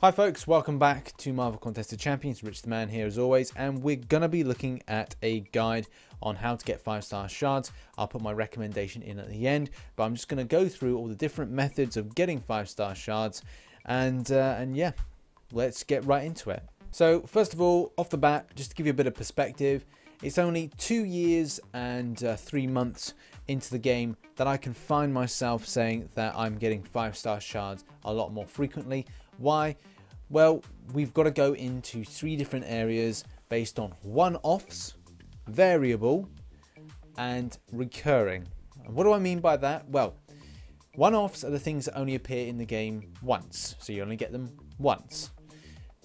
Hi folks, welcome back to Marvel Contested Champions. RichTheMan here as always, and we're going to be looking at a guide on how to get 5-star shards. I'll put my recommendation in at the end, but I'm just going to go through all the different methods of getting 5-star shards, and yeah, let's get right into it. So first of all, off the bat, just to give you a bit of perspective, it's only 2 years and 3 months into the game that I can find myself saying that I'm getting 5-star shards a lot more frequently. Why? Well, we've got to go into 3 different areas based on one-offs, variable, and recurring. And what do I mean by that? Well, one-offs are the things that only appear in the game once, so you only get them once.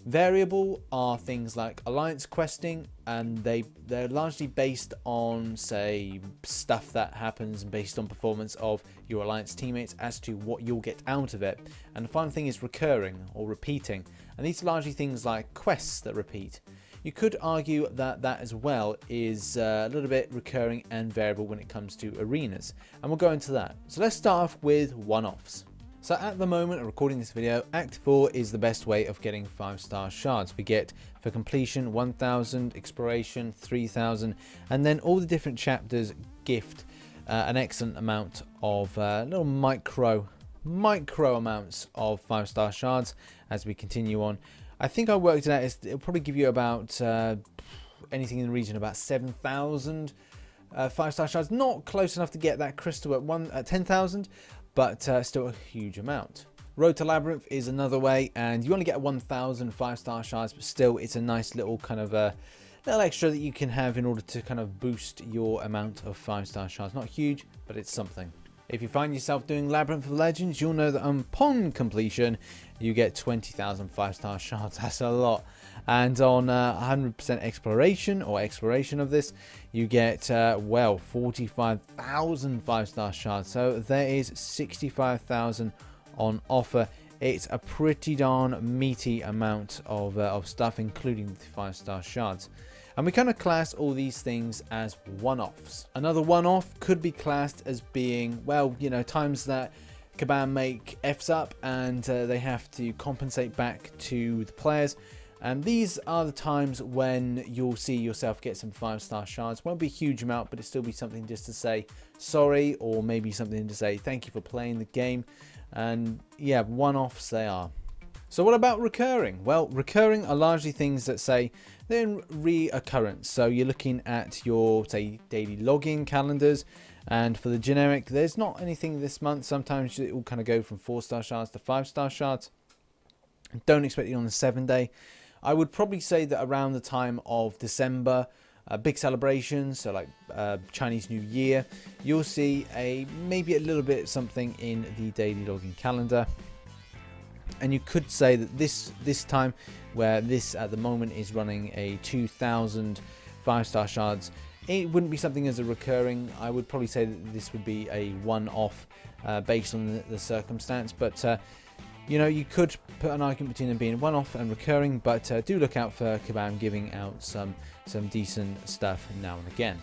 Variable are things like alliance questing, and they're largely based on, say, stuff that happens based on performance of your alliance teammates as to what you'll get out of it. And the final thing is recurring or repeating, and these are largely things like quests that repeat. You could argue that that as well is a little bit recurring and variable when it comes to arenas, and we'll go into that. So let's start off with one-offs. So at the moment of recording this video, Act 4 is the best way of getting 5-star shards. We get for completion 1,000, exploration 3,000, and then all the different chapters gift an excellent amount of little micro amounts of 5-star shards as we continue on. I think I worked it out, it'll probably give you about anything in the region about 7,000 5-star shards. Not close enough to get that crystal at 10,000. But still a huge amount. Road to Labyrinth is another way, and you only get 1,000 5-star shards, but still it's a nice little kind of little extra that you can have in order to kind of boost your amount of 5-star shards. Not huge, but it's something. If you find yourself doing Labyrinth of Legends, you'll know that upon completion you get 20,000 5-star shards. That's a lot. And on 100% exploration of this, you get well, 45,000 5-star shards. So there is 65,000 on offer. It's a pretty darn meaty amount of stuff, including the 5-star shards. And we kind of class all these things as one-offs. Another one-off could be classed as being, well, you know, times that Kabam make Fs up and they have to compensate back to the players. And these are the times when you'll see yourself get some 5-star shards. Won't be a huge amount, but it'll still be something just to say sorry, or maybe something to say thank you for playing the game. And yeah, one-offs they are. So what about recurring? Well, recurring are largely things that say they're in reoccurrence. So you're looking at your, say, daily login calendars. And for the generic, there's not anything this month. Sometimes it will kind of go from 4-star shards to 5-star shards. Don't expect it on the 7-day. I would probably say that around the time of December, big celebrations, so like Chinese New Year, you'll see maybe a little bit something in the daily login calendar. And you could say that this time, where this at the moment is running a 2,000 5-star shards, it wouldn't be something as a recurring. I would probably say that this would be a one-off based on the circumstance. But you know, you could put an argument between them being one-off and recurring, but do look out for Kabam giving out some decent stuff now and again.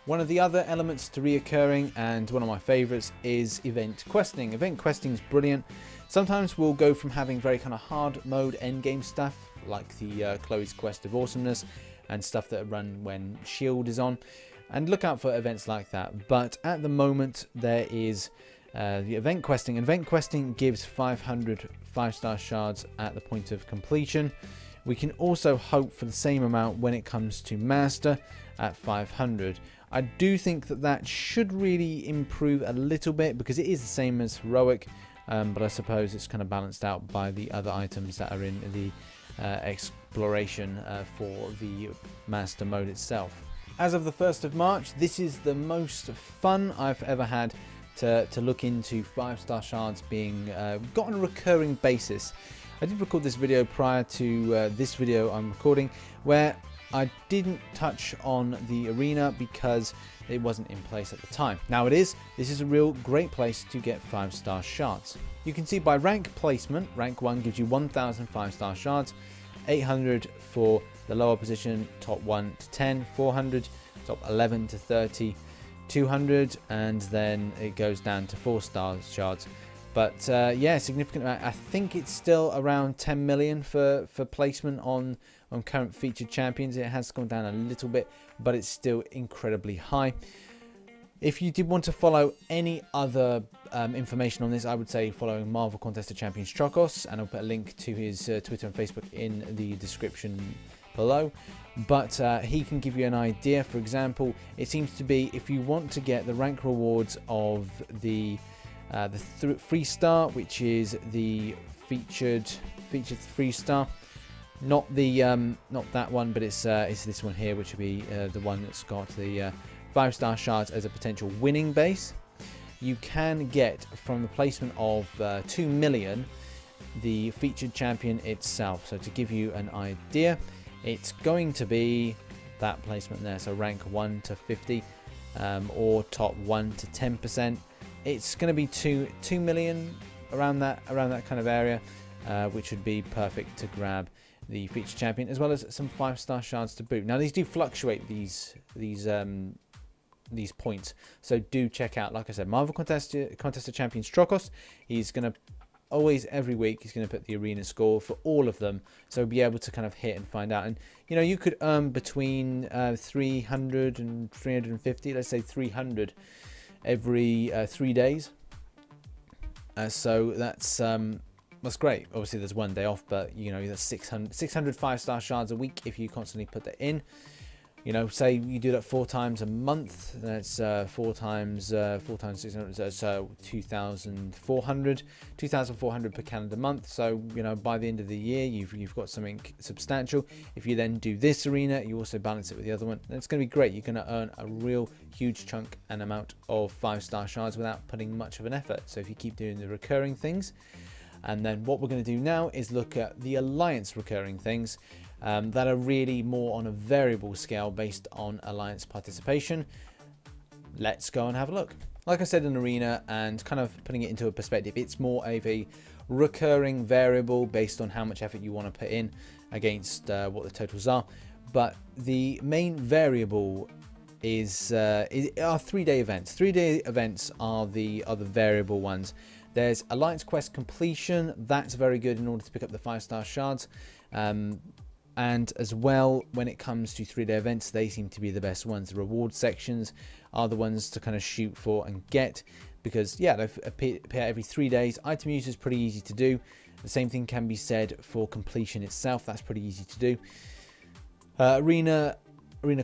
One of the other elements to reoccurring, and one of my favorites, is event questing. Event questing is brilliant. Sometimes we'll go from having very kind of hard mode endgame stuff, like the Chloe's Quest of Awesomeness, and stuff that run when Shield is on, and look out for events like that. But at the moment there is the event questing. Event questing gives 500 5-star shards at the point of completion. We can also hope for the same amount when it comes to Master at 500. I do think that that should really improve a little bit, because it is the same as Heroic, but I suppose it's kind of balanced out by the other items that are in the exploration for the Master mode itself. As of the 1st of March, this is the most fun I've ever had to look into 5-star shards being got on a recurring basis. I did record this video prior to this video I'm recording, where I didn't touch on the arena because it wasn't in place at the time. Now it is. This is a real great place to get 5-star shards. You can see by rank placement, rank 1 gives you 1,000 5-star shards, 800 for the lower position, top 1 to 10, 400, top 11 to 30, 200, and then it goes down to 4-star shards But yeah, significant amount. I think it's still around 10 million for placement on current featured champions. It has gone down a little bit, but it's still incredibly high. If you did want to follow any other information on this, I would say following Marvel Contest of Champions Chocos, and I'll put a link to his Twitter and Facebook in the description below. But he can give you an idea. For example, it seems to be if you want to get the rank rewards of the 3-star, which is the featured 3-star, not that one, but it's this one here, which would be the one that's got the 5-star shards as a potential winning base. You can get from the placement of 2 million the featured champion itself. So to give you an idea, it's going to be that placement there, so rank 1 to 50 or top 1 to 10%. It's going to be 2 million around that kind of area, which would be perfect to grab the featured champion, as well as some 5-star shards to boot. Now these do fluctuate, these points, so do check out, like I said, Marvel Contest of Champions Chocos. He's going to always, every week, he's going to put the arena score for all of them, so be able to kind of hit and find out. And you know, you could earn between 300 and 350, let's say 300 every 3 days. So that's great. Obviously there's one day off, but you know, that's 600 5-star shards a week if you constantly put that in. You know, say you do that 4 times a month, that's 4 times 600, so 2,400 per calendar month. So you know, by the end of the year, you've got something substantial. If you then do this arena, you also balance it with the other one, and it's going to be great. You're going to earn a real huge chunk and amount of 5-star shards without putting much of an effort. So if you keep doing the recurring things, and then what we're going to do now is look at the alliance recurring things. That are really more on a variable scale based on alliance participation. Let's go and have a look. Like I said in Arena, and kind of putting it into a perspective, it's more of a recurring variable based on how much effort you want to put in against what the totals are. But the main variable are 3-day events. 3-day events are the variable ones. There's Alliance Quest completion. That's very good in order to pick up the 5-star shards. And as well, when it comes to 3-day events, they seem to be the best ones. The reward sections are the ones to kind of shoot for and get, because yeah, they appear every 3 days. Item use is pretty easy to do. The same thing can be said for completion itself. That's pretty easy to do. Arena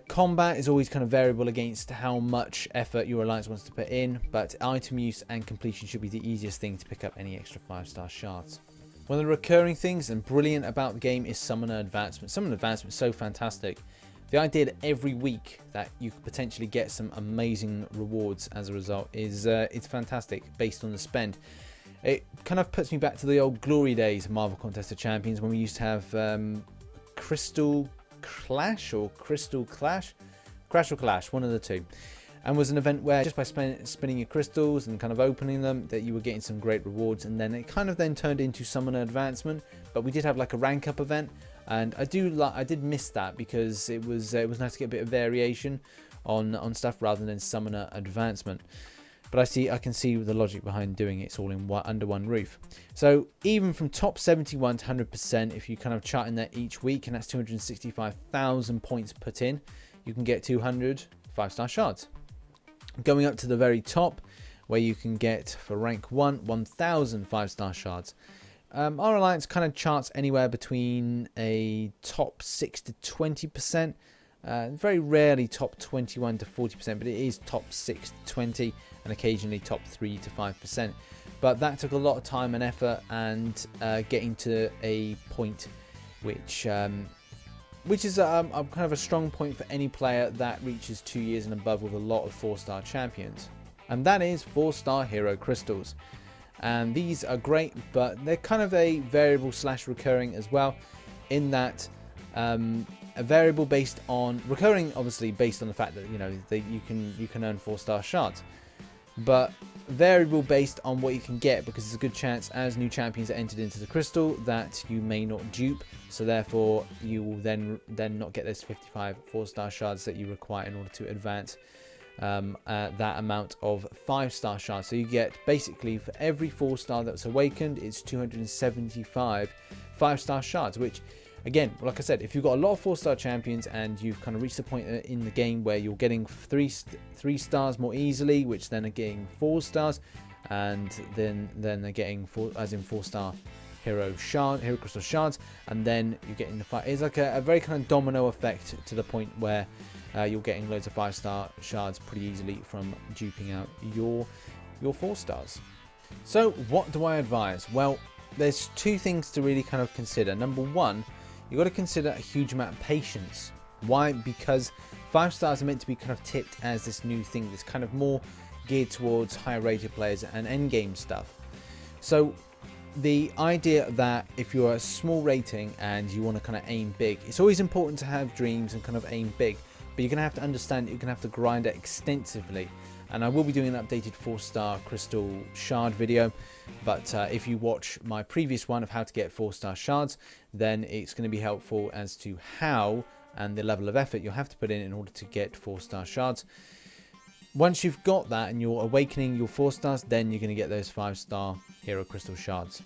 combat is always kind of variable against how much effort your alliance wants to put in, but item use and completion should be the easiest thing to pick up any extra 5-star shards. One of the recurring things and brilliant about the game is Summoner Advancement. Summoner Advancement is so fantastic. The idea that every week that you could potentially get some amazing rewards as a result is it's fantastic based on the spend. It kind of puts me back to the old glory days of Marvel Contest of Champions, when we used to have Crystal Clash or Crystal Clash? Crash or Clash, one of the two. And was an event where just by spinning your crystals and kind of opening them, that you were getting some great rewards. And then it kind of then turned into Summoner Advancement. But we did have like a rank up event, and I did miss that, because it was nice to get a bit of variation on stuff rather than Summoner Advancement. But I can see the logic behind doing it. It's all in under one roof. So even from top 71 to 100%, if you kind of chart in there each week, and that's 265,000 points put in, you can get 200 5-star shards. Going up to the very top, where you can get for rank 1 1,000 5-star shards. Our alliance kind of charts anywhere between a top 6 to 20%. Very rarely top 21 to 40%, but it is top 6 to 20, and occasionally top 3 to 5%. But that took a lot of time and effort, and getting to a point which is kind of a strong point for any player that reaches 2 years and above with a lot of 4-star champions. And that is 4-star hero crystals. And these are great, but they're kind of a variable / recurring as well, in that a variable based on recurring, obviously based on the fact that, you know, that you can earn 4-star shards, but variable based on what you can get, because there's a good chance as new champions are entered into the crystal that you may not dupe, so therefore you will then not get those 55 4-star shards that you require in order to advance that amount of 5-star shards. So you get basically for every 4-star that's awakened, it's 275 5-star shards, which again, like I said, if you've got a lot of 4-star champions and you've kind of reached the point in the game where you're getting 3 stars more easily, which then are getting 4 stars, and then they're getting 4-star hero crystal shards, and then you're getting the fight. It's like a very kind of domino effect to the point where you're getting loads of 5-star shards pretty easily from duping out your 4 stars. So what do I advise? Well, there's 2 things to really kind of consider. Number 1, you've got to consider a huge amount of patience. Why? Because 5 stars are meant to be kind of tipped as this new thing that's kind of more geared towards higher rated players and endgame stuff. So the idea that if you're a small rating and you want to kind of aim big, it's always important to have dreams and kind of aim big, but you're going to have to understand you're going to have to grind it extensively. And I will be doing an updated 4-star crystal shard video, but if you watch my previous one of how to get 4-star shards, then it's going to be helpful as to how and the level of effort you'll have to put in order to get 4-star shards. Once you've got that and you're awakening your 4 stars, then you're going to get those 5-star hero crystal shards.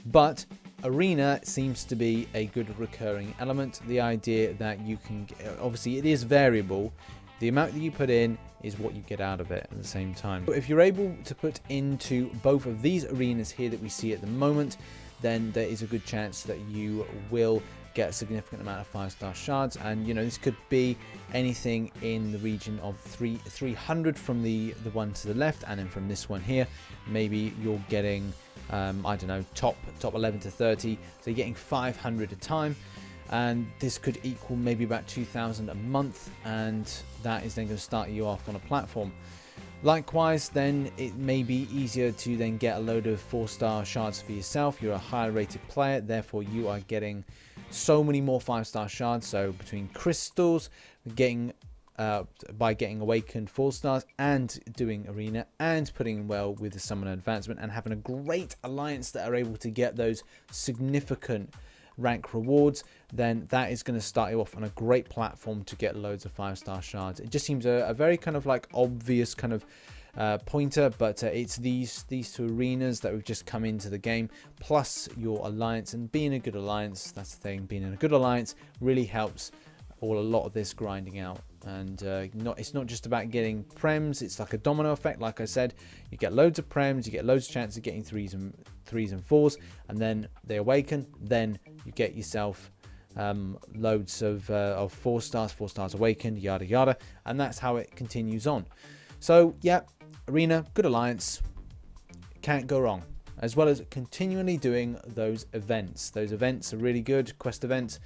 But arena seems to be a good recurring element. The idea that you can, obviously it is variable, the amount that you put in is what you get out of it at the same time. But if you're able to put into both of these arenas here that we see at the moment, then there is a good chance that you will get a significant amount of 5-star shards. And you know, this could be anything in the region of 300 from the one to the left, and then from this one here maybe you're getting I don't know, top 11 to 30, so you're getting 500 a time, and this could equal maybe about 2,000 a month, and that is then going to start you off on a platform. Likewise, then it may be easier to then get a load of 4-star shards for yourself. You're a higher rated player, therefore you are getting so many more 5-star shards. So between crystals, getting by getting awakened 4 stars and doing arena and putting well with the summon advancement and having a great alliance that are able to get those significant rank rewards, then that is going to start you off on a great platform to get loads of 5-star shards. It just seems a very kind of like obvious kind of pointer, but it's these 2 arenas that have just come into the game, plus your alliance. And being a good alliance, that's the thing, being in a good alliance really helps a lot of this grinding out. And it's not just about getting prems, it's like a domino effect. Like I said, you get loads of prems, you get loads of chance of getting 3s and 4s, and then they awaken, then you get yourself loads of 4 stars awakened, yada yada, and that's how it continues on. So yeah, arena, good alliance, can't go wrong, as well as continually doing those events. Those events are really good, quest events,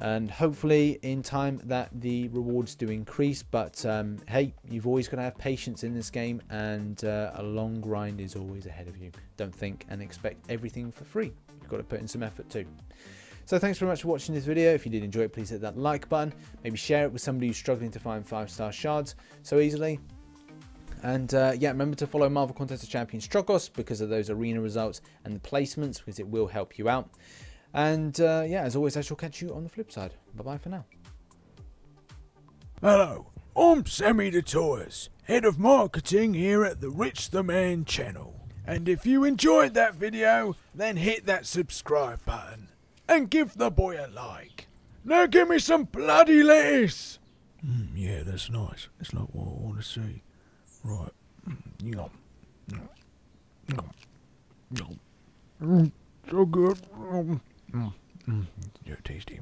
and hopefully in time that the rewards do increase. But hey, you've always got to have patience in this game, and a long grind is always ahead of you. Don't think and expect everything for free. You've got to put in some effort too. So thanks very much for watching this video. If you did enjoy it, please hit that like button. Maybe share it with somebody who's struggling to find 5-star shards so easily. And yeah, remember to follow Marvel Contest of Champions Strogos because of those arena results and the placements, because it will help you out. And yeah, as always, I shall catch you on the flip side. Bye-bye for now. Hello, I'm Sammy the Toys, Head of Marketing here at the RichTheMan channel. And if you enjoyed that video, then hit that subscribe button and give the boy a like. Now give me some bloody lettuce! Yeah, that's nice. It's like what I want to see. Right. So good. Yeah, tasty.